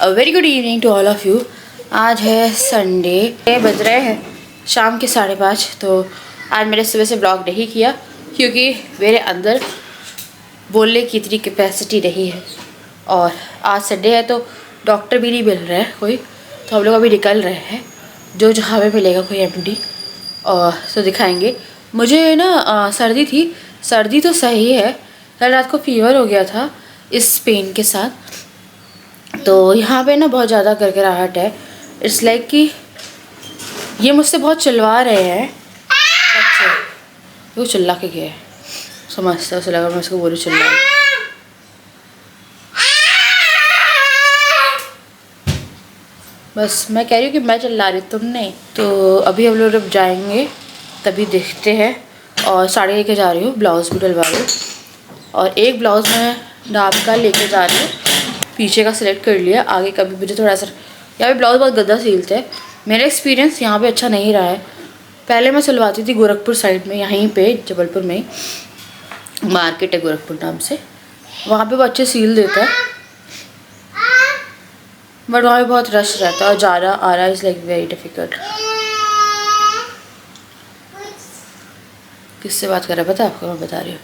Very good evening to all of you. आज है Sunday, बज रहे हैं शाम के 5:30। तो आज मैंने सुबह से ब्लॉग नहीं किया क्योंकि मेरे अंदर बोलने की इतनी कैपेसिटी नहीं है। और आज संडे है तो डॉक्टर भी नहीं मिल रहा है कोई, तो हम लोग अभी निकल रहे हैं। जो जहाँ पे मिलेगा कोई एमडी और तो दिखाएंगे। मुझे ना सर्दी थी, सर्दी तो सही है, कल रात को फीवर हो गया था इस पेन के साथ। तो यहाँ पे ना बहुत ज़्यादा करकराहट है। इट्स लाइक कि ये मुझसे बहुत चिल्ला रहे हैं बच्चे। वो चिल्ला के गए, समझता उसे लगा मैं उसको बोलूँ चिल्ला। बस मैं कह रही हूँ कि मैं चिल्ला रही, तुम नहीं। तो अभी हम लोग जब जाएंगे तभी देखते हैं। और साड़ी लेके जा रही हूँ, ब्लाउज़ भी डलवा रही हूँ। और एक ब्लाउज़ मैं नाप का लेके जा रही हूँ, पीछे का सिलेक्ट कर लिया। आगे का भी मुझे थोड़ा सा, यहाँ पे ब्लाउज़ बहुत गंदा सिलते हैं। मेरा एक्सपीरियंस यहाँ पे अच्छा नहीं रहा है। पहले मैं सिलवाती थी गोरखपुर साइड में, यहीं पे जबलपुर में मार्केट है गोरखपुर नाम से, वहाँ पे वो अच्छे सील देता है। बट वहाँ पे बहुत रश रहता है और जा रहा आ रहा इज़ लाइक वेरी डिफ़िकल्ट। किससे बात कर रहा है पता है आपको? मैं बता रही हूँ,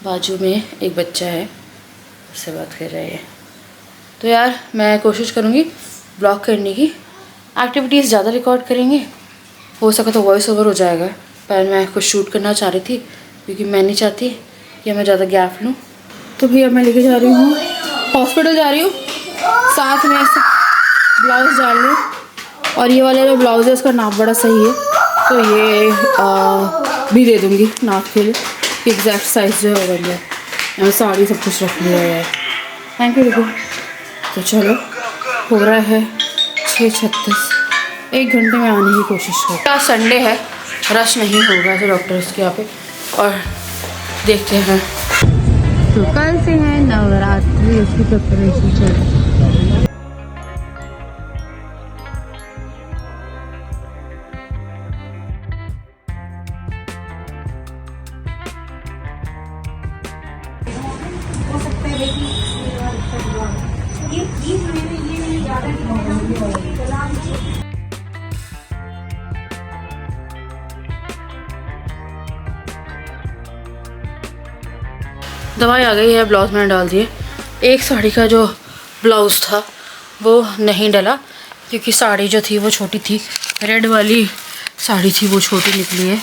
बाजू में एक बच्चा है, उससे बात कर रहे हैं। तो यार मैं कोशिश करूँगी ब्लॉग करने की, एक्टिविटीज़ ज़्यादा रिकॉर्ड करेंगे, हो सका तो वॉइस ओवर हो जाएगा। पर मैं कुछ शूट करना चाह रही थी क्योंकि मैं नहीं चाहती कि मैं ज़्यादा गैप लूँ। तो भैया मैं लेके जा रही हूँ, हॉस्पिटल जा रही हूँ, साथ में ऐसा ब्लाउज़ डाल लूँ। और ये वाला जो ब्लाउज़ है उसका नाप बड़ा सही है, तो ये भी दे दूँगी नाप के लिए, एग्जैक्ट साइज़ जो है बन जाए। मैंने साड़ी सब कुछ रख लिया है। Thank you. देखो तो चलो, हो रहा है 6:36, 1 घंटे में आने की कोशिश करो। आज संडे है, रश नहीं होगा तो डॉक्टर्स के यहाँ पे। और देखते हैं, तो कल से है नवरात्रि, उसकी प्रिपरेशन चल रही है। दवाई आ गई है, ब्लाउज़ मैंने डाल दिए। एक साड़ी का जो ब्लाउज़ था वो नहीं डला क्योंकि साड़ी जो थी वो छोटी थी, रेड वाली साड़ी थी वो छोटी निकली है।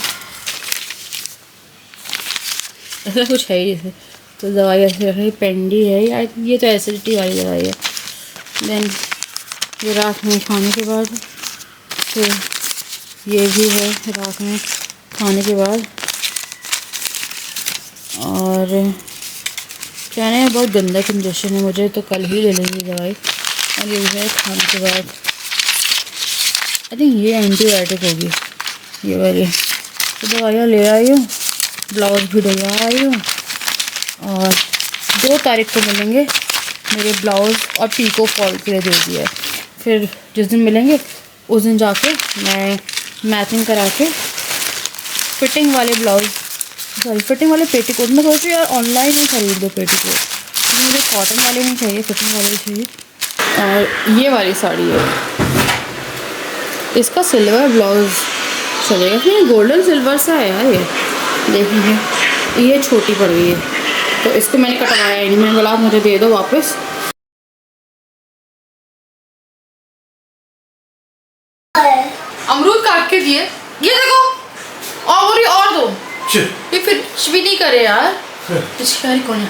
ऐसा कुछ है ही जैसे, तो दवाई ऐसे रखी, पेंडी है यार, ये तो एसिडिटी वाली दवाई है। देन ये रात में खाने के बाद, फिर ये भी है रात में खाने के बाद। और कहने हैं बहुत गंदा कंजेशन है मुझे, तो कल ही ले लेंगी दवाई। और ये है खाने के बाद, आई थिंक ये एंटीबायोटिक होगी ये वाली। तो दवाइयाँ ले आई हूँ, ब्लाउज़ भी डलवा आई हूँ। और 2 तारीख को मिलेंगे मेरे ब्लाउज़ और पीको फॉल के लिए दे दिया है। फिर जिस दिन मिलेंगे उस दिन जाके मैं मैचिंग करा के फिटिंग वाले ब्लाउज़, सॉरी फिटिंग वाले पेटीकोट, मैं सोच रही हूँ यार ऑनलाइन ही खरीद दो पेटीकोट, क्योंकि मुझे कॉटन वाले नहीं चाहिए, फिटिंग वाले चाहिए। और ये वाली साड़ी है, इसका सिल्वर ब्लाउज़ चलेगा, फिर गोल्डन सिल्वर सा है यार ये, देखिए ये छोटी पड़ गई है तो इसको मैंने कटवाया ही नहीं। मैंने बोला आप मुझे दे दो वापस। अमरूद काट के दिए, ये देखो, और बोली और दो, ये फिर कुछ भी नहीं करे यार। शिकारी कौन है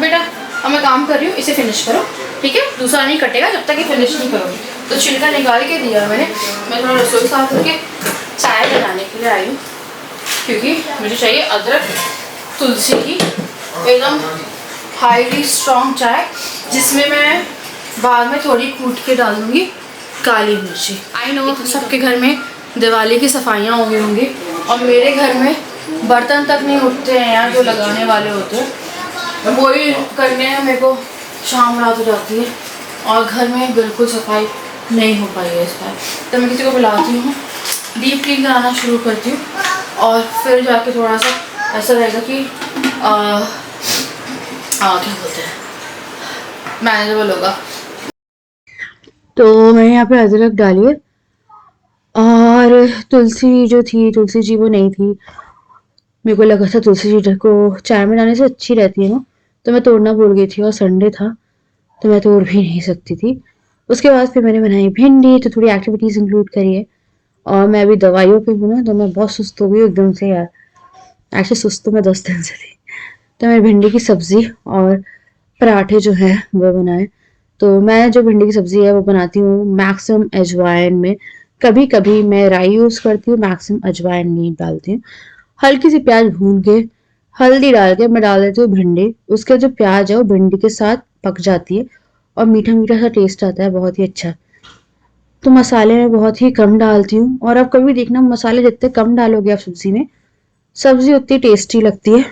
बेटा? अब मैं काम कर रही हूँ, इसे फिनिश करो ठीक है, दूसरा नहीं कटेगा जब तक ये फिनिश नहीं करोगे। तो छिलका निकाल के दिया मैंने। मैं थोड़ा रसोई साफ करके चाय बनाने के लिए आई हूँ क्योंकि मुझे चाहिए अदरक तुलसी की एकदम हाईली स्ट्रॉन्ग चाय, जिसमें मैं बाद में थोड़ी कूट के डाल दूँगी काली मिर्ची। आई नो सबके घर में दिवाली की सफाइयाँ हो गई होंगी और मेरे घर में बर्तन तक नहीं उठते हैं यार, जो लगाने वाले होते हैं वही करने में मेरे को शाम रात हो जाती है और घर में बिल्कुल सफाई नहीं हो पाई है इस बार। तो मैं किसी को बुलाती हूँ, डीप क्लीन कराना शुरू करती हूँ और फिर जाके थोड़ा सा ऐसा रहेगा कि क्या बोलते हैं, मैनेजेबल होगा। तो मैंने यहाँ पे अदरक डाली है और तुलसी जो थी, तुलसी जी वो नहीं थी। मेरे को लगा था तुलसी जी को चाय में डालने से अच्छी रहती है ना, तो मैं तोड़ना भूल गई थी और संडे था तो मैं तोड़ भी नहीं सकती थी। उसके बाद फिर मैंने बनाई भिंडी, तो थोड़ी एक्टिविटीज़ इंक्लूड करी है। और मैं अभी दवाइयों पे हूँ ना, तो मैं बहुत सुस्त हो गई एकदम से यार। एक्चुअली सुस्त तो मैं 10 दिन से थी। तो मैं भिंडी की सब्ज़ी और पराठे जो है वो बनाए। तो मैं जो भिंडी की सब्ज़ी है वो बनाती हूँ मैक्सिमम अजवाइन में। कभी कभी मैं राई यूज़ करती हूँ, मैक्सिमम अजवाइन नहीं डालती हूँ। हल्की सी प्याज भून के हल्दी डाल के मैं डाल देती हूँ भिंडी। उसका जो प्याज है वो भिंडी के साथ पक जाती है और मीठा मीठा सा टेस्ट आता है, बहुत ही अच्छा। तो मसाले मैं बहुत ही कम डालती हूँ, और अब कभी देखना मसाले जितने कम डालोगे आप सब्जी में, सब्जी उतनी टेस्टी लगती है,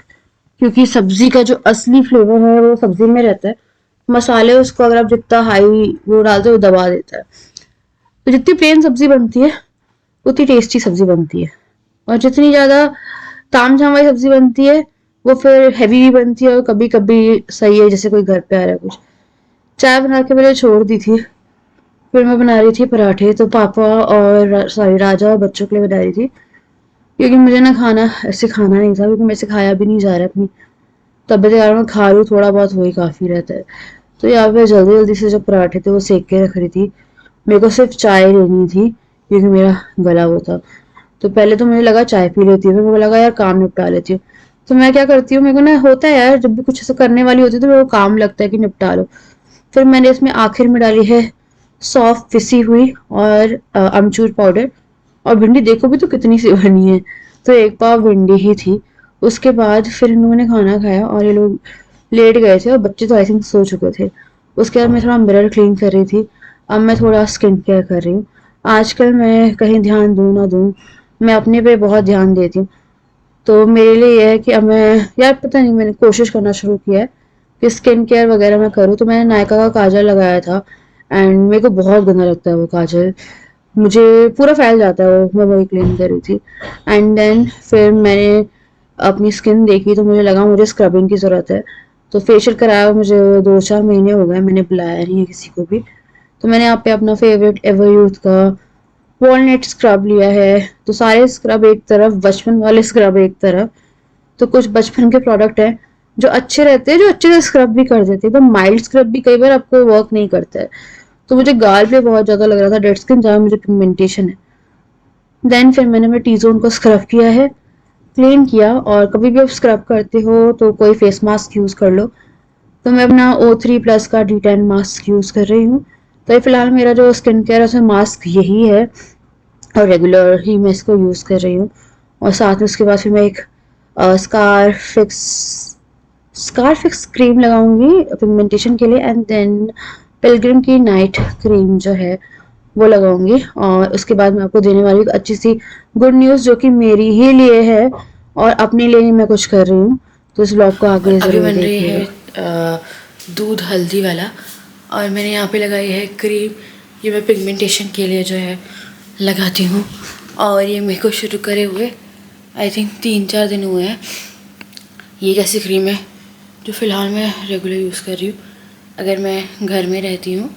क्योंकि सब्जी का जो असली फ्लेवर है वो सब्जी में रहता है। मसाले उसको अगर आप जितना हाई वो डालते हो वो दबा देता है। तो जितनी प्लेन सब्जी बनती है उतनी टेस्टी सब्जी बनती है, और जितनी ज़्यादा ताम झाम वाली सब्जी बनती है वो फिर हैवी भी बनती है और कभी कभी सही है, जैसे कोई घर पे आ रहा है कुछ। चाय बना के मैंने छोड़ दी थी, फिर मैं बना रही थी पराठे। तो पापा और सॉरी राजा और बच्चों के लिए बना रही थी, क्योंकि मुझे ना खाना ऐसे खाना नहीं था, क्योंकि मेरे से खाया भी नहीं जा रहा है। अपनी तबीयत के कारण मैं खा रही हूँ थोड़ा बहुत, वही काफ़ी रहता है। तो यहाँ पे जल्दी जल्दी से जो पराठे थे वो सेक के रख रही थी। मेरे को सिर्फ चाय लेनी थी क्योंकि मेरा गला वो था। तो पहले तो मुझे लगा चाय पी लेती हूँ, फिर मुझे लगा यार काम निपटा लेती हूँ। तो मैं क्या करती हूँ, मेरे को ना होता है यार, जब भी कुछ ऐसा करने वाली होती है तो मेरे को काम लगता है कि निपटा लो। फिर मैंने इसमें आखिर में डाली है सौंफ पिसी हुई और अमचूर पाउडर। और भिंडी देखो भी तो कितनी सी बनी है, तो एक पाव भिंडी ही थी। उसके बाद फिर इन्होंने खाना खाया और ये लोग लेट गए थे और बच्चे तो आई थिंक सो चुके थे। उसके बाद मैं थोड़ा मिरर क्लीन कर रही थी। अब मैं थोड़ा स्किन केयर कर रही हूँ। आजकल मैं कहीं ध्यान दूँ ना दूँ, मैं अपने पे बहुत ध्यान देती हूँ। तो मेरे लिए ये है कि अब मैं, यार पता नहीं, मैंने कोशिश करना शुरू किया है कि स्किन केयर वगैरह मैं करूँ। तो मैंने नायका का काजल लगाया था एंड मेरे को बहुत गंदा लगता है वो काजल, मुझे पूरा फैल जाता है वो। मैं वही क्लीन कर रही थी एंड देन फिर मैंने अपनी स्किन देखी तो मुझे लगा मुझे स्क्रबिंग की ज़रूरत है। तो फेशियल कराया मुझे 2-4 महीने हो गए, मैंने बुलाया नहीं है किसी को भी। तो मैंने यहाँ पे अपना फेवरेट एवर यूथ का वॉलनट स्क्रब लिया है। तो सारे स्क्रब एक तरफ, बचपन वाले स्क्रब एक तरफ। तो कुछ बचपन के प्रोडक्ट हैं जो अच्छे रहते हैं, जो अच्छे से स्क्रब भी कर देते हैं। तो माइल्ड स्क्रब भी कई बार आपको वर्क नहीं करता है। तो मुझे गाल पे बहुत ज़्यादा लग रहा था डेड स्किन, जहाँ मुझे पिगमेंटेशन है। देन फिर मैंने टी जोन को स्क्रब किया है, क्लीन किया। और कभी भी आप स्क्रब करते हो तो कोई फेस मास्क यूज़ कर लो। तो मैं अपना O3+ का D10 मास्क यूज़ कर रही हूँ। तो ये फिलहाल मेरा जो स्किन केयर है उसमें मास्क यही है, और रेगुलर ही मैं इसको यूज़ कर रही हूँ। और साथ में उसके बाद फिर मैं एक स्कार फिक्स क्रीम लगाऊंगी पिगमेंटेशन के लिए, एंड देन पिलग्रिम की नाइट क्रीम जो है वो लगाऊंगी। और उसके बाद मैं आपको देने वाली एक अच्छी सी गुड न्यूज़, जो कि मेरी ही लिए है और अपने लिए ही मैं कुछ कर रही हूँ। तो इस ब्लॉग को आगे अभी ज़रूर बन रही देखिएगा। है दूध हल्दी वाला, और मैंने यहाँ पे लगाई है क्रीम। ये मैं पिगमेंटेशन के लिए जो है लगाती हूँ, और ये मेरे को शुरू करे हुए आई थिंक 3-4 दिन हुए हैं। ये कैसी क्रीम है जो फ़िलहाल मैं रेगुलर यूज़ कर रही हूँ। अगर मैं घर में रहती हूँ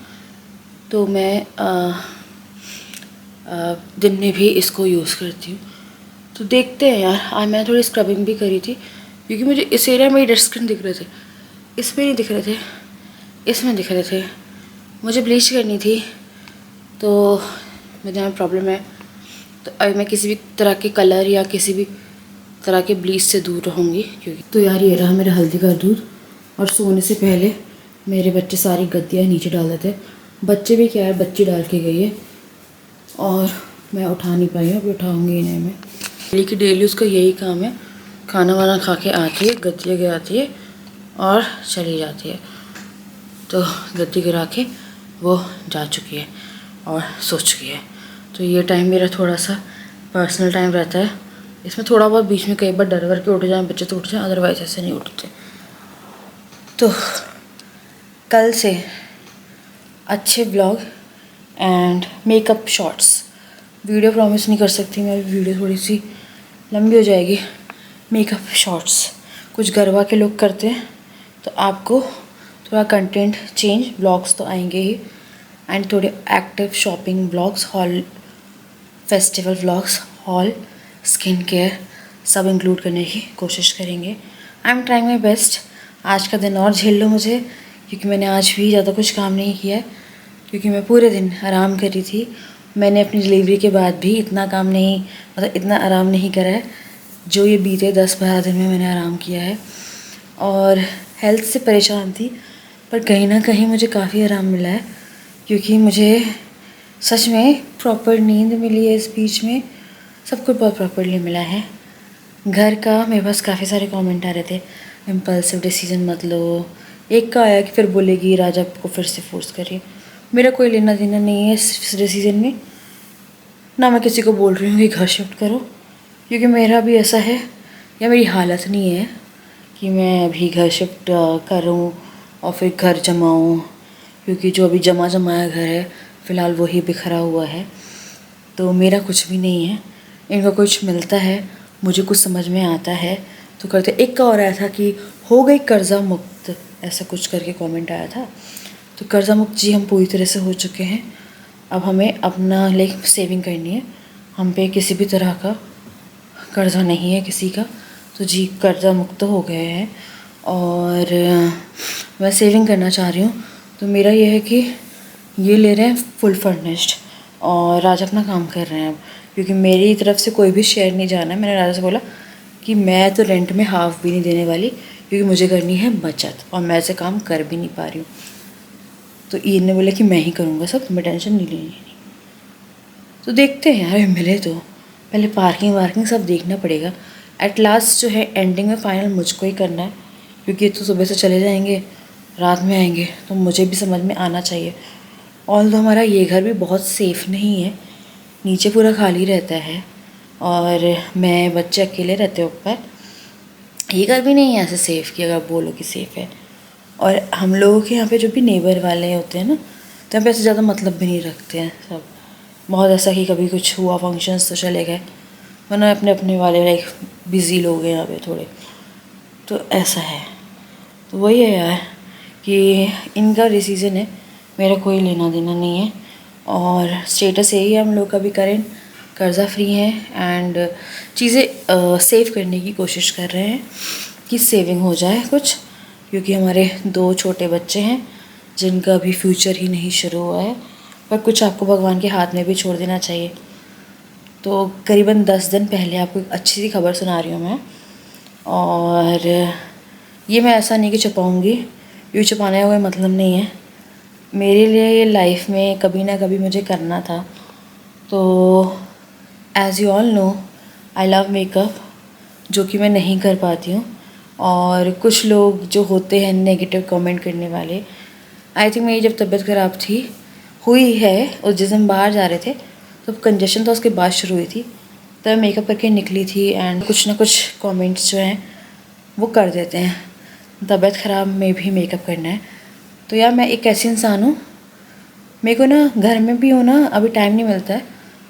तो मैं दिन में भी इसको यूज़ करती हूँ। तो देखते हैं यार, आज मैं थोड़ी स्क्रबिंग भी करी थी, क्योंकि मुझे इस एरिया में डेड स्किन दिख रहे थे, इसमें नहीं दिख रहे थे, इसमें दिख रहे थे। मुझे ब्लीच करनी थी, तो मेरे यहाँ प्रॉब्लम है। तो अभी मैं किसी भी तरह के कलर या किसी भी तरह के ब्लीच से दूर रहूँगी, क्योंकि तो यार ये रहा मेरा हल्दी का दूध। और सोने से पहले मेरे बच्चे सारी गद्दियाँ नीचे डाल देते। बच्चे भी क्या है, बच्ची डाल के गई है और मैं उठा नहीं पाई हूँ, अभी उठाऊँगी इन्हें मैं। डेली की डेली उसका यही काम है, खाना वाना खा के आती है, गद्दियाँ गिराती है और चली जाती है। तो गद्दी गिरा के वो जा चुकी है और सो चुकी है। तो ये टाइम मेरा थोड़ा सा पर्सनल टाइम रहता है। इसमें थोड़ा बहुत बीच में कई बार डर करके उठ जाए बच्चे तो उठ जाए, अदरवाइज ऐसे नहीं उठते। तो कल से अच्छे blog and makeup shots, video promise नहीं कर सकती मैं, वीडियो थोड़ी सी लंबी हो जाएगी। मेकअप शॉट्स कुछ गरबा के लोग करते हैं, तो आपको थोड़ा कंटेंट चेंज, ब्लॉग्स तो आएंगे ही, एंड थोड़े active shopping blogs, hall festival vlogs, hall, skin care सब इंक्लूड करने की कोशिश करेंगे। I am trying my best. आज का दिन और झेल लो मुझे, क्योंकि मैंने आज भी ज़्यादा कुछ काम नहीं किया है, क्योंकि मैं पूरे दिन आराम करी थी। मैंने अपनी डिलीवरी के बाद भी इतना काम नहीं, मतलब इतना आराम नहीं करा है जो ये बीते 10-12 दिन में मैंने आराम किया है। और हेल्थ से परेशान थी, पर कहीं ना कहीं मुझे काफ़ी आराम मिला है, क्योंकि मुझे सच में प्रॉपर नींद मिली है। इस बीच में सब कुछ बहुत प्रॉपरली मिला है। घर का मेरे पास काफ़ी सारे कमेंट आ रहे थे, इम्पल्सिव डिसीजन मत लो। एक का आया कि फिर बोलेगी राजा को फिर से फोर्स करिए। मेरा कोई लेना देना नहीं है इस डिसीजन में, ना मैं किसी को बोल रही हूँ कि घर शिफ्ट करो, क्योंकि मेरा भी ऐसा है या मेरी हालत नहीं है कि मैं अभी घर शिफ्ट करूँ और फिर घर जमाऊँ, क्योंकि जो अभी जमा जमाया घर है फ़िलहाल वही बिखरा हुआ है। तो मेरा कुछ भी नहीं है, इनका कुछ मिलता है, मुझे कुछ समझ में आता है तो करते। एक का और आया था कि हो गई कर्ज़ा मुक्त, ऐसा कुछ करके कमेंट आया था। तो कर्ज़ा मुक्त जी हम पूरी तरह से हो चुके हैं। अब हमें अपना लाइक सेविंग करनी है, हम पे किसी भी तरह का कर्ज़ा नहीं है किसी का। तो जी कर्ज़ा मुक्त हो गए हैं और मैं सेविंग करना चाह रही हूँ। तो मेरा ये है कि ये ले रहे हैं फुल फर्निश्ड और राजा अपना काम कर रहे हैं अब, क्योंकि मेरी तरफ से कोई भी शेयर नहीं जाना है। मैंने राजा से बोला कि मैं तो रेंट में हाफ भी नहीं देने वाली, क्योंकि मुझे करनी है बचत और मैं ऐसे काम कर भी नहीं पा रही हूँ। तो इन्हें बोले कि मैं ही करूँगा सब, तुम्हें टेंशन नहीं लेनी। तो देखते हैं यार, मिले तो पहले पार्किंग वार्किंग सब देखना पड़ेगा। एट लास्ट जो है एंडिंग में फ़ाइनल मुझको ही करना है, क्योंकि तो सुबह से चले जाएंगे रात में आएंगे, तो मुझे भी समझ में आना चाहिए। ऑल्दो हमारा ये घर भी बहुत सेफ़ नहीं है, नीचे पूरा खाली रहता है और मैं बच्चे अकेले रहते हैं ऊपर। ये घर भी नहीं है ऐसे सेफ़ कि अगर बोलो कि सेफ़ है। और हम लोगों के यहाँ पे जो भी नेबर वाले होते हैं ना, तो यहाँ पे ऐसे ज़्यादा मतलब भी नहीं रखते हैं सब। बहुत ऐसा कि कभी कुछ हुआ फंक्शंस तो चले गए, वरना अपने अपने वाले लाइक बिज़ी लोग हैं यहाँ पे थोड़े। तो ऐसा है, तो वही है यार कि इनका डिसीज़न है, मेरा कोई लेना देना नहीं है। और स्टेटस यही है हम लोग का भी करेंट कर्ज़ा फ्री है एंड चीज़ें सेव करने की कोशिश कर रहे हैं कि सेविंग हो जाए कुछ, क्योंकि हमारे 2 छोटे बच्चे हैं जिनका अभी फ्यूचर ही नहीं शुरू हुआ है। पर कुछ आपको भगवान के हाथ में भी छोड़ देना चाहिए। तो करीबन 10 दिन पहले आपको एक अच्छी सी खबर सुना रही हूँ मैं, और ये मैं ऐसा नहीं कि छुपाऊँगी, ये छुपाने का कोई मतलब नहीं है। मेरे लिए ये लाइफ में कभी ना कभी मुझे करना था। तो as you all know I love makeup, जो कि मैं नहीं कर पाती हूँ। और कुछ लोग जो होते हैं नेगेटिव कमेंट करने वाले, आई थिंक मेरी जब तबीयत ख़राब थी हुई है, उस जिस दिन बाहर जा रहे थे तो कंजेशन तो उसके बाद शुरू हुई थी, तब मेकअप करके निकली थी। एंड कुछ ना कुछ कमेंट्स जो हैं वो कर देते हैं, तबीयत ख़राब में भी मेकअप करना है। तो यार मैं एक ऐसी इंसान हूँ, मेरे को ना घर में भी हो ना अभी टाइम नहीं मिलता है।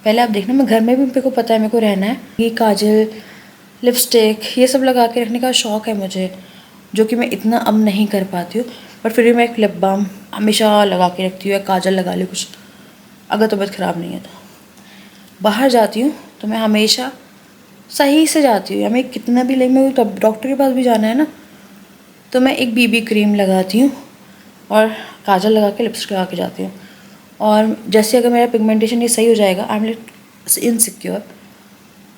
पहले आप देखना मैं घर में भी मेरे को पता है मेरे को रहना है। ये काजल, लिपस्टिक ये सब लगा के रखने का शौक़ है मुझे, जो कि मैं इतना अब नहीं कर पाती हूँ। पर फिर भी मैं एक लिप बाम हमेशा लगा के रखती हूँ, या काजल लगा ली कुछ, अगर तबीयत ख़राब नहीं है तो। बाहर जाती हूँ तो मैं हमेशा सही से जाती हूँ, या मैं कितना भी लेकिन मेरे को डॉक्टर के पास भी जाना है ना, तो मैं एक बीबी क्रीम लगाती हूँ और काजल लगा के लिपस्टिक लगा के जाती हूँ। और जैसे अगर मेरा पिगमेंटेशन ये सही हो जाएगा, आई एम लाइक इनसिक्योर,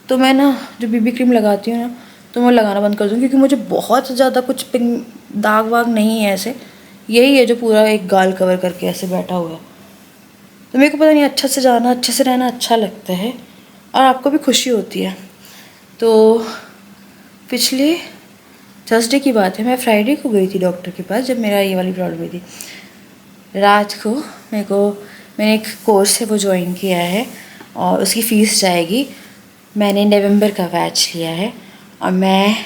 तो मैं ना जो बीबी क्रीम लगाती हूँ ना, तो मैं लगाना बंद कर दूँ, क्योंकि मुझे बहुत ज़्यादा कुछ दाग वाग नहीं है ऐसे, यही है जो पूरा एक गाल कवर करके ऐसे बैठा हुआ है। तो मेरे को पता नहीं, अच्छा से जाना अच्छे से रहना अच्छा लगता है और आपको भी खुशी होती है। तो पिछले थर्सडे की बात है, मैं फ्राइडे को गई थी डॉक्टर के पास जब मेरा ये वाली प्रॉब्लम हुई थी। रात को मैंने एक कोर्स है वो ज्वाइन किया है और उसकी फ़ीस जाएगी। मैंने नवंबर का बैच लिया है और मैं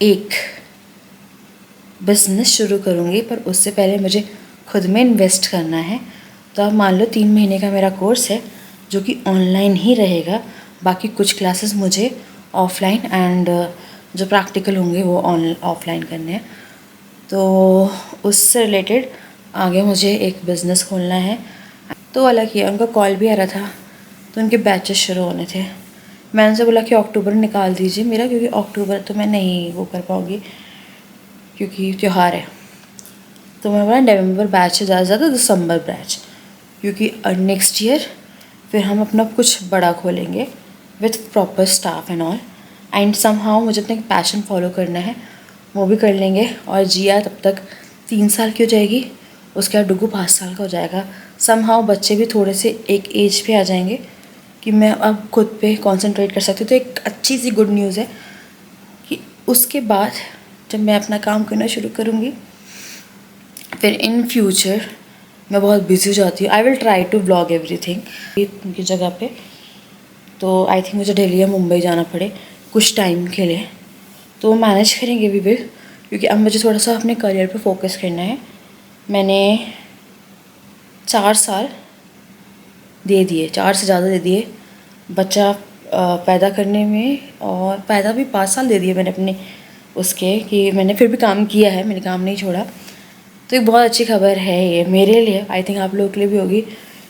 एक बिज़नेस शुरू करूँगी, पर उससे पहले मुझे खुद में इन्वेस्ट करना है। तो आप मान लो 3 महीने का मेरा कोर्स है जो कि ऑनलाइन ही रहेगा, बाकी कुछ क्लासेस मुझे ऑफलाइन एंड जो प्रैक्टिकल होंगे वो ऑफलाइन करने हैं। तो उससे रिलेटेड आगे मुझे एक बिज़नेस खोलना है। तो अलग ही उनका कॉल भी आ रहा था, तो उनके बैचेस शुरू होने थे। मैंने उनसे बोला कि अक्टूबर निकाल दीजिए मेरा, क्योंकि अक्टूबर तो मैं नहीं वो कर पाऊँगी क्योंकि त्यौहार है। तो मैं बोला नवंबर बैच से ज़्यादा से ज़्यादा दिसंबर बैच, क्योंकि नेक्स्ट ईयर फिर हम अपना कुछ बड़ा खोलेंगे with proper staff and all. And somehow मुझे अपने पैशन फॉलो करना है, वो भी कर लेंगे। और जिया तब तक 3 साल की हो जाएगी, उसके बाद डुगू 5 साल का हो जाएगा। समहाउ बच्चे भी थोड़े से एक एज पे आ जाएंगे कि मैं अब खुद पे कंसंट्रेट कर सकती हूँ। तो एक अच्छी सी गुड न्यूज़ है कि उसके बाद जब मैं अपना काम करना शुरू करूँगी, फिर इन फ्यूचर मैं बहुत बिजी हो जाती हूँ। I will try to vlog everything उनकी जगह पे। तो आई थिंक मुझे दिल्ली या मुंबई जाना पड़े कुछ टाइम के लिए, तो मैनेज करेंगे भी विल, क्योंकि अब मुझे थोड़ा सा अपने करियर पे फोकस करना है। मैंने 4 साल दे दिए, 4 से ज़्यादा दे दिए बच्चा पैदा करने में, और पैदा भी 5 साल दे दिए मैंने अपने उसके, कि मैंने फिर भी काम किया है, मैंने काम नहीं छोड़ा। तो एक बहुत अच्छी खबर है ये मेरे लिए, आई थिंक आप लोगों के लिए भी होगी,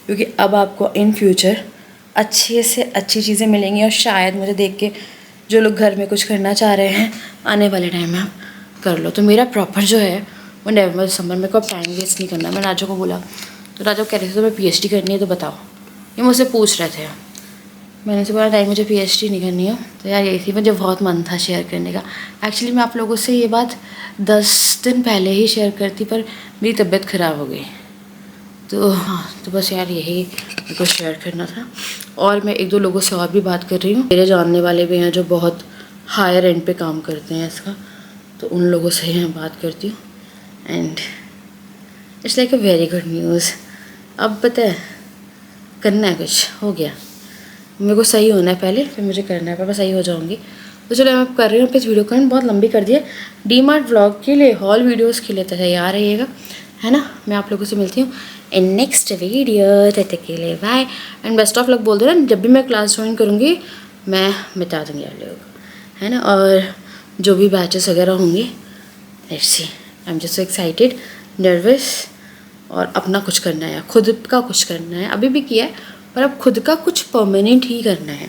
क्योंकि अब आपको इन फ्यूचर अच्छे से अच्छी चीज़ें मिलेंगी। और शायद मुझे देख के जो लोग घर में कुछ करना चाह रहे हैं आने वाले टाइम में आप कर लो। तो मेरा प्रॉपर जो है वो नवंबर दिसंबर, मेरे को अब टाइम वेस्ट नहीं करना। मैं राजा को बोला, तो राजा कह रहे थे तो मैं PhD करनी है तो बताओ, ये मुझसे पूछ रहे थे। मैंने से बोला नहीं मुझे PhD नहीं करनी है। तो यार यही थी, मुझे बहुत मन था शेयर करने का। एक्चुअली मैं आप लोगों से ये बात 10 दिन पहले ही शेयर करती, पर मेरी तबीयत ख़राब हो गई। तो हाँ, तो बस यार यही मेरे को शेयर करना था। और मैं 1-2 लोगों से और भी बात कर रही हूँ, मेरे जानने वाले भी हैं जो बहुत हायर एंड पे काम करते हैं इसका, तो उन लोगों से मैं बात करती हूँ। And it's like a very good news. अब पता है करना है, कुछ हो गया, मेरे को सही होना है पहले, फिर मुझे करना है, पर मैं सही हो जाऊँगी। तो चलो मैं कर रही हूँ इस वीडियो को, बहुत लंबी कर दी है। DMart व्लॉग के लिए, हॉल वीडियोस के लिए तैयार रहिएगा, है ना। मैं आप लोगों से मिलती हूँ इन नेक्स्ट वीडियो, तब तक के लिए bye and best of luck बोल दो ना। जब भी मैं क्लास ज्वाइन करूँगी मैं बता दूँगी आप लोगों को, है ना। और जो भी बैचेस वगैरह होंगे, let's see, I am just so excited, nervous. और अपना कुछ करना है, खुद का कुछ करना है, अभी भी किया है, पर अब खुद का कुछ परमानेंट ही करना है।